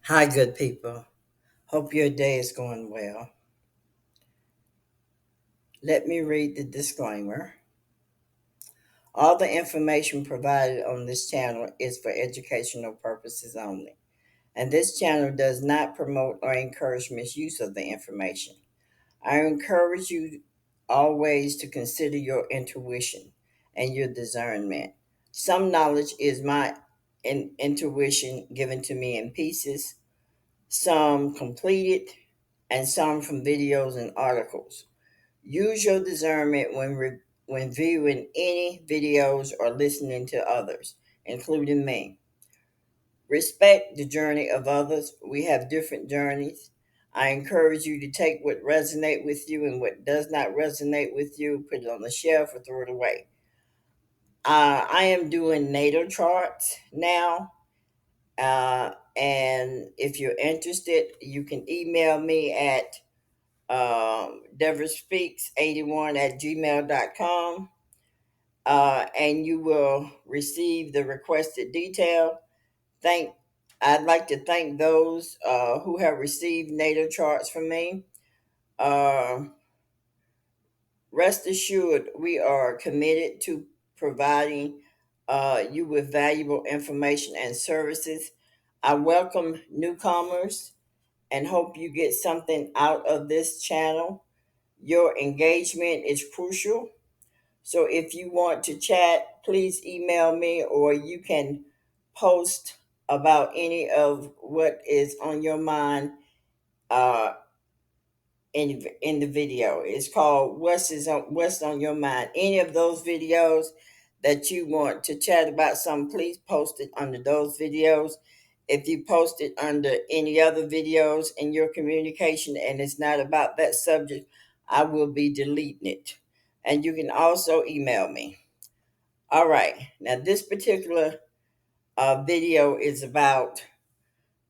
Hi, good people. Hope your day is going well. Let me read the disclaimer. All the information provided on this channel is for educational purposes only, and this channel does not promote or encourage misuse of the information. I encourage you always to consider your intuition and your discernment. Some knowledge is my intuition given to me in pieces, some completed, and some from videos and articles. Use your discernment when viewing any videos or listening to others, including me. Respect the journey of others. We have different journeys. I encourage you to take what resonates with you and what does not resonate with you, put it on the shelf or throw it away. I am doing natal charts now. And if you're interested, you can email me at deverspeaks81 at gmail.com, and you will receive the requested detail. Thank I'd like to thank those who have received natal charts from me. Uh, Rest assured, we are committed to providing you with valuable information and services. I welcome newcomers and hope you get something out of this channel. Your engagement is crucial. So if you want to chat, please email me or you can post about any of what is on your mind uh, in the video. It's called What's on Your Mind. Any of those videos that you want to chat about something, please post it under those videos. If you post it under any other videos in your communication and it's not about that subject, I will be deleting it. And you can also email me. All right. Now, this particular video is about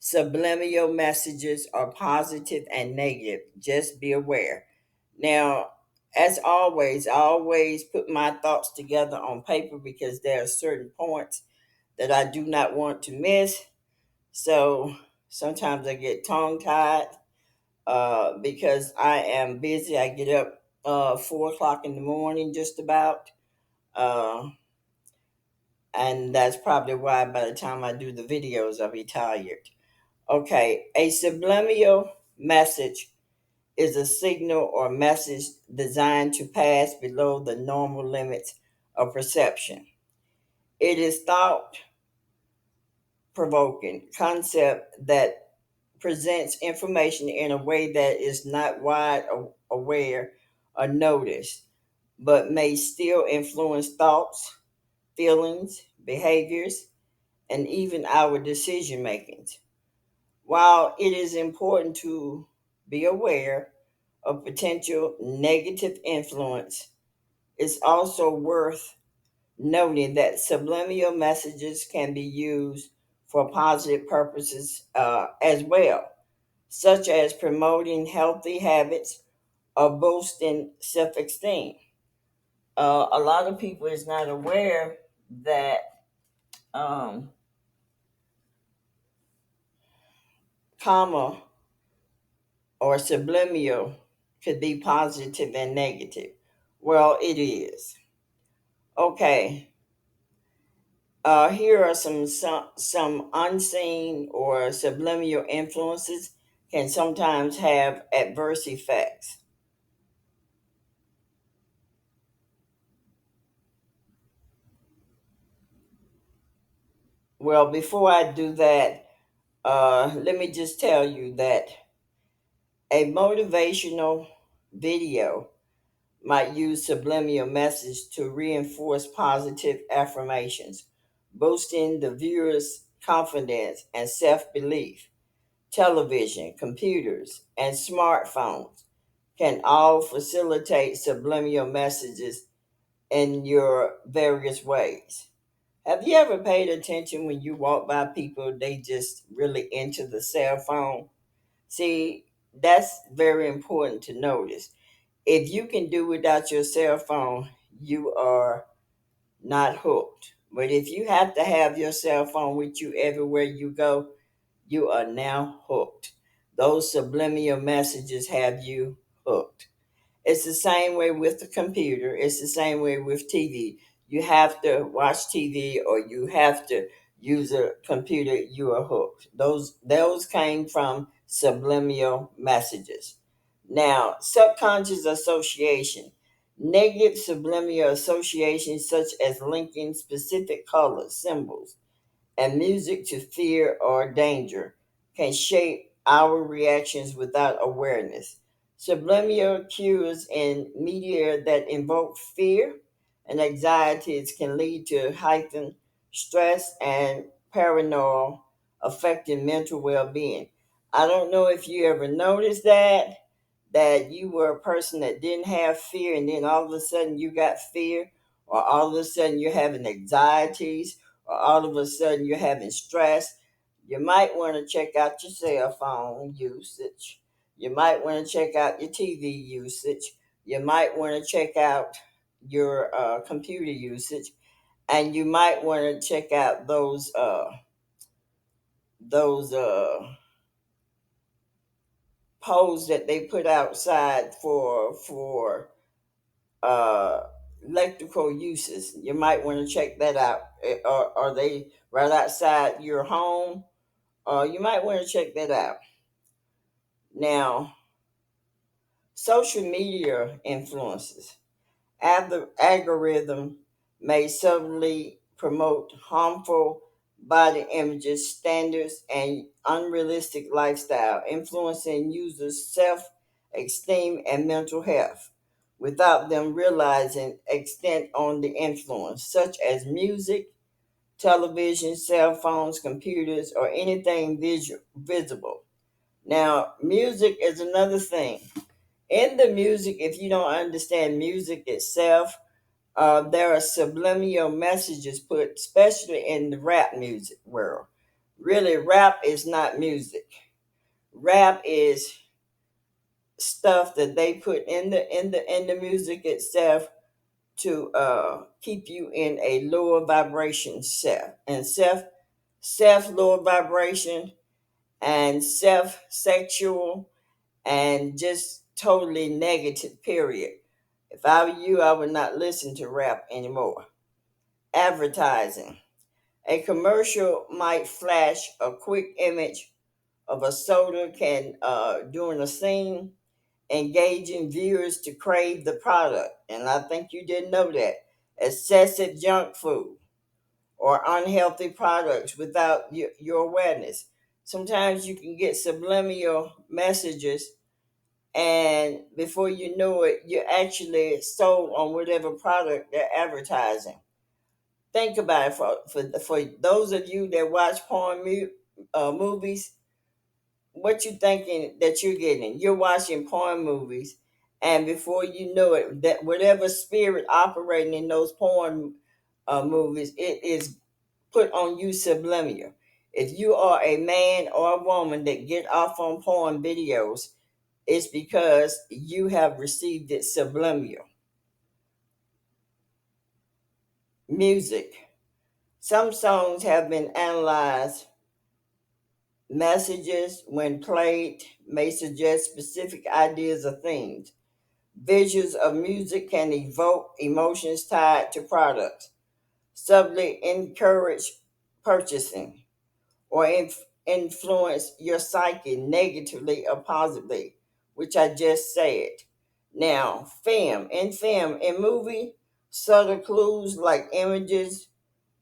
subliminal messages are positive and negative. Just be aware. Now, as always, I always put my thoughts together on paper because there are certain points that I do not want to miss. So sometimes I get tongue tied because I am busy. I get up 4 o'clock in the morning just about. Uh, and that's probably why by the time I do the videos, I'll be tired. Okay, a subliminal message is a signal or message designed to pass below the normal limits of perception. It is thought provoking concept that presents information in a way that is not wide aware or noticed, but may still influence thoughts, feelings, behaviors, and even our decision makings. While it is important to be aware of potential negative influence, it's also worth noting that subliminal messages can be used for positive purposes as well, such as promoting healthy habits or boosting self-esteem. A lot of people is not aware that um, karma or subliminal could be positive and negative. Well, it is. Okay. Here are some unseen or subliminal influences can sometimes have adverse effects. Well, before I do that, let me just tell you that a motivational video might use subliminal message to reinforce positive affirmations, boosting the viewer's confidence and self-belief. Television, computers, and smartphones can all facilitate subliminal messages in your various ways. Have you ever paid attention when you walk by people, they just really into the cell phone? See, that's very important to notice. If you can do without your cell phone, you are not hooked. But if you have to have your cell phone with you everywhere you go, you are now hooked. Those subliminal messages have you hooked. It's the same way with the computer. It's the same way with TV. You have to watch TV or you have to use a computer, you are hooked. Those came from subliminal messages. Now, subconscious association. Negative subliminal associations such as linking specific colors, symbols, and music to fear or danger can shape our reactions without awareness. Subliminal cues in media that invoke fear and anxieties can lead to heightened stress and paranoia, affecting mental well being. I don't know if you ever noticed that you were a person that didn't have fear and then all of a sudden you got fear, or all of a sudden you're having anxieties, or all of a sudden you're having stress. You might want to check out your cell phone usage. You might want to check out your TV usage. You might want to check out your computer usage, and you might want to check out those poles that they put outside for uh, electrical uses. You might want to check that out. Are they right outside your home? You might want to check that out. Now, social media influences. Algorithm may subtly promote harmful body images, standards, and unrealistic lifestyle, influencing users' self-esteem and mental health without them realizing extent on the influence, such as music, television, cell phones, computers, or anything visible. Now, music is another thing. In the music, if you don't understand music itself, there are subliminal messages put, especially in the rap music world. Really, rap is not music. Rap is stuff that they put in the music itself to keep you in a lower vibration self and self lower vibration and self sexual and just totally negative, period. If I were you, I would not listen to rap anymore. Advertising. A commercial might flash a quick image of a soda can during a scene, engaging viewers to crave the product. And I think you didn't know that. Excessive junk food or unhealthy products without your awareness. Sometimes you can get subliminal messages, and before you know it, you're actually sold on whatever product they're advertising. Think about it for those of you that watch movies. What you thinking that you're getting? You're watching porn movies, and before you know it, that whatever spirit operating in those porn movies, it is put on you subliminal. If you are a man or a woman that get off on porn videos, it's because you have received it subliminal. Music. Some songs have been analyzed. Messages, when played, may suggest specific ideas or themes. Visuals of music can evoke emotions tied to products, subtly encourage purchasing, or influence your psyche negatively or positively, which I just said. Now, in movie, subtle clues like images,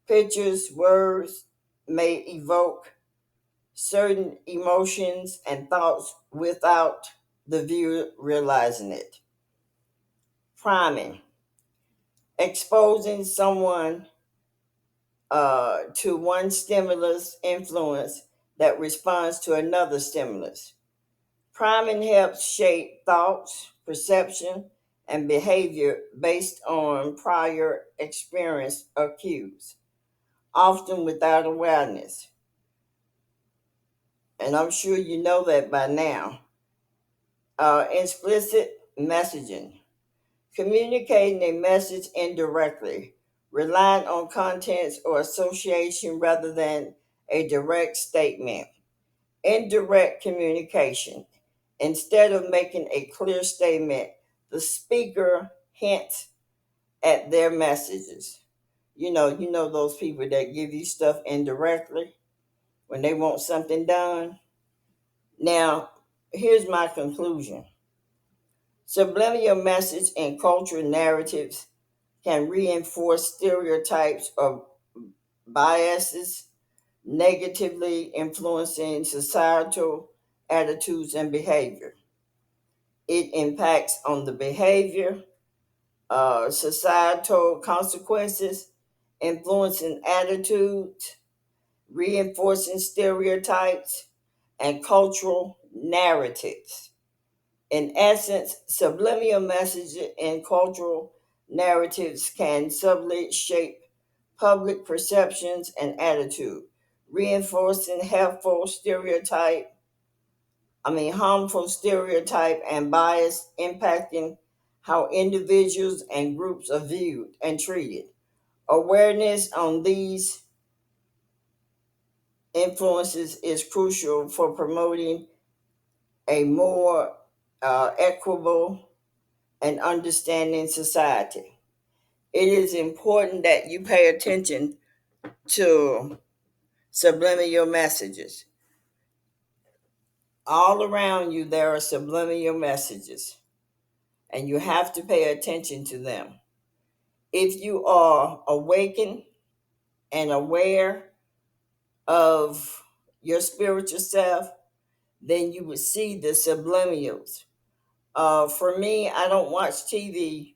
pictures, words may evoke certain emotions and thoughts without the viewer realizing it. Priming, exposing someone to one stimulus influence that responds to another stimulus. Priming helps shape thoughts, perception, and behavior based on prior experience or cues, often without awareness. And I'm sure you know that by now. Explicit messaging, communicating a message indirectly, relying on contents or association rather than a direct statement. Indirect communication. Instead of making a clear statement, the speaker hints at their messages. You know those people that give you stuff indirectly when they want something done. Now, here's my conclusion. Subliminal message and cultural narratives can reinforce stereotypes or biases, negatively influencing societal attitudes and behavior. It impacts on the behavior, societal consequences, influencing attitudes, reinforcing stereotypes, and cultural narratives. In essence, subliminal messages and cultural narratives can subtly shape public perceptions and attitude, reinforcing harmful stereotype and bias, impacting how individuals and groups are viewed and treated. Awareness on these influences is crucial for promoting a more equitable and understanding society. It is important that you pay attention to subliminal messages. All around you, there are subliminal messages, and you have to pay attention to them. If you are awakened and aware of your spiritual self, then you would see the subliminals. For me, I don't watch TV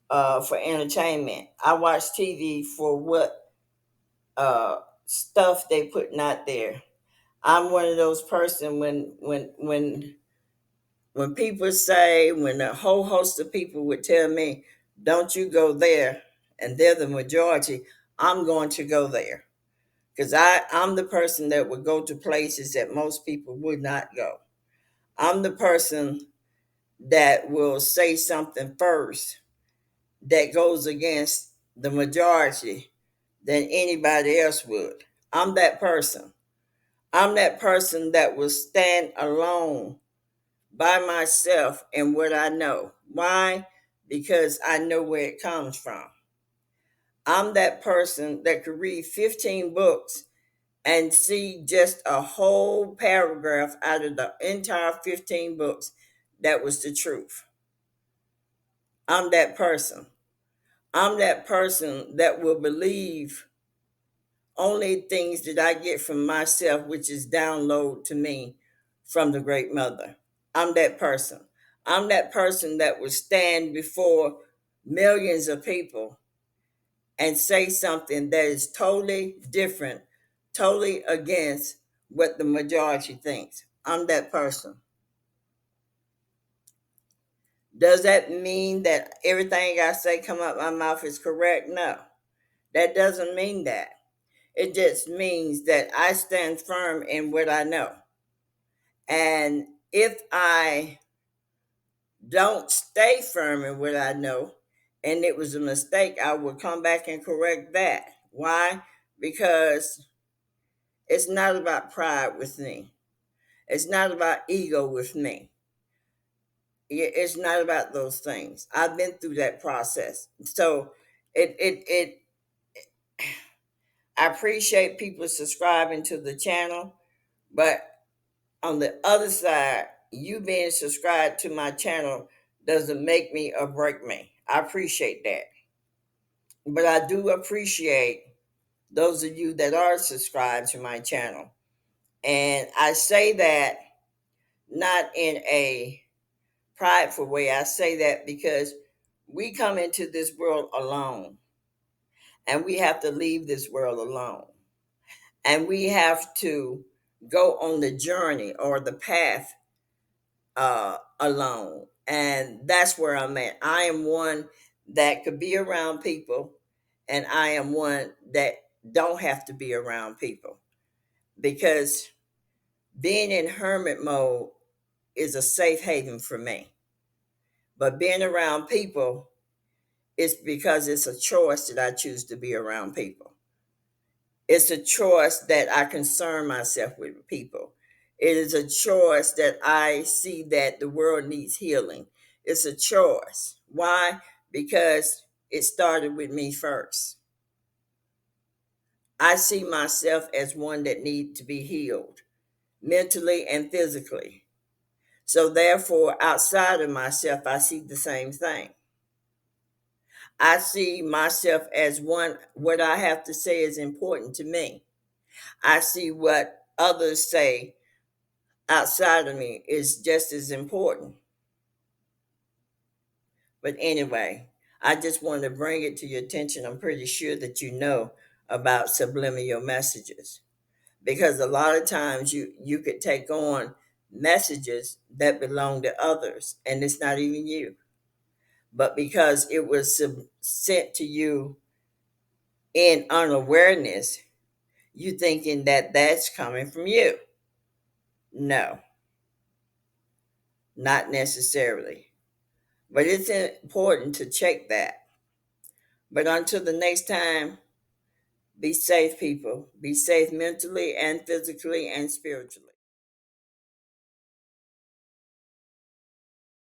for entertainment. I watch TV for what stuff they putting out there. I'm one of those person when people say, when a whole host of people would tell me, don't you go there, and they're the majority, I'm going to go there. Because I'm the person that would go to places that most people would not go. I'm the person that will say something first that goes against the majority than anybody else would. I'm that person. I'm that person that will stand alone by myself in what I know. Why? Because I know where it comes from. I'm that person that could read 15 books and see just a whole paragraph out of the entire 15 books that was the truth. I'm that person. I'm that person that will believe only things that I get from myself, which is download to me from the Great Mother. I'm that person. I'm that person that will stand before millions of people and say something that is totally different, totally against what the majority thinks. I'm that person. Does that mean that everything I say come out my mouth is correct? No. That doesn't mean that. It just means that I stand firm in what I know. And if I don't stay firm in what I know, and it was a mistake, I will come back and correct that. Why? Because it's not about pride with me. It's not about ego with me. It's not about those things. I've been through that process. So it I appreciate people subscribing to the channel, but on the other side, you being subscribed to my channel doesn't make me or break me. I appreciate that. But I do appreciate those of you that are subscribed to my channel. And I say that not in a prideful way. I say that because we come into this world alone, and we have to leave this world alone. And we have to go on the journey or the path alone. And that's where I'm at. I am one that could be around people, and I am one that don't have to be around people, because being in hermit mode is a safe haven for me. But being around people is because it's a choice that I choose to be around people. It's a choice that I concern myself with people. It is a choice that I see that the world needs healing. It's a choice. Why? Because it started with me first. I see myself as one that needs to be healed mentally and physically. So therefore, outside of myself, I see the same thing. I see myself as one, what I have to say is important to me. I see what others say outside of me is just as important. But anyway, I just wanted to bring it to your attention. I'm pretty sure that you know about subliminal messages because a lot of times you could take on messages that belong to others and it's not even you. But because it was sent to you in unawareness, you thinking that that's coming from you. No, not necessarily. But it's important to check that. But until the next time, be safe, people. Be safe mentally and physically and spiritually.